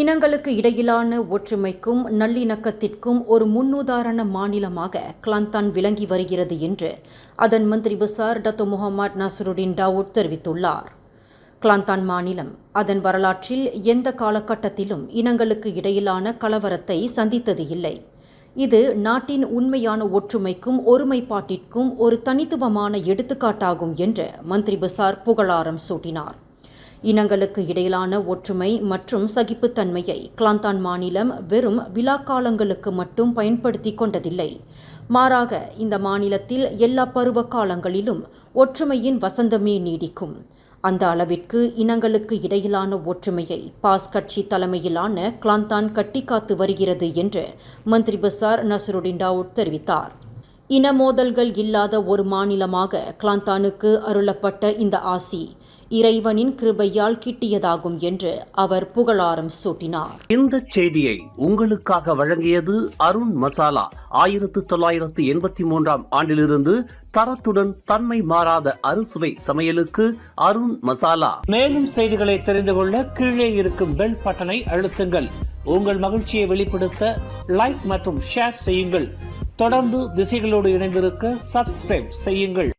இனங்களுக்கு இடையிலான ஒற்றுமைக்கும் நல்லிணக்கத்திற்கும் ஒரு முன்னுதாரண மாநிலமாக கிளாந்தான் விளங்கி வருகிறது என்று அதன் மந்திரி பசார் டத்தோ முகமது நாசருடின் தாவூத் தெரிவித்துள்ளார். கிளாந்தான் மாநிலம் அதன் வரலாற்றில் எந்த காலகட்டத்திலும் இனங்களுக்கு இடையிலான கலவரத்தை சந்தித்தது இல்லை. இது நாட்டின் உண்மையான ஒற்றுமைக்கும் ஒருமைப்பாட்டிற்கும் ஒரு தனித்துவமான எடுத்துக்காட்டாகும் என்று மந்திரி பசார் புகழாரம் சூட்டினார். இனங்களுக்கு இடையிலான ஒற்றுமை மற்றும் சகிப்புத்தன்மையை கிளாந்தான் மாநிலம் வெறும் விழாக்காலங்களுக்கு மட்டும் பயன்படுத்தி கொண்டதில்லை. மாறாக இந்த மாநிலத்தில் எல்லா பருவ காலங்களிலும் ஒற்றுமையின் வசந்தமே நீடிக்கும். அந்த அளவிற்கு இனங்களுக்கு இடையிலான ஒற்றுமையை பாஸ் கட்சி தலைமையிலான கிளாந்தான் கட்டிக்காத்து வருகிறது என்று மந்திரி பசார் நசருடின் தாவூத் தெரிவித்தார். இன மோதல்கள் இல்லாத ஒரு மாநிலமாக கிளாந்தானுக்கு அருளப்பட்ட இந்த ஆசி இறைவனின் கிருபையால் கிட்டியதாகும் என்று அவர் புகழாரம் சூட்டினார். இந்த செய்தியை உங்களுக்காக வழங்கியது அருண் மசாலா. 1983 ஆண்டிலிருந்து தரத்துடன் தன்மை மாறாத அறுசுவை சமையலுக்கு அருண் மசாலா. மேலும் செய்திகளை தெரிந்து கொள்ள கீழே இருக்கும் பெல் பட்டனை அழுத்துங்கள். உங்கள் மகிழ்ச்சியை வெளிப்படுத்த லைக் மற்றும் ஷேர் செய்யுங்கள். தொடர்ந்து திசைகளோடு இணைந்திருக்க சப்ஸ்கிரைப் செய்யுங்கள்.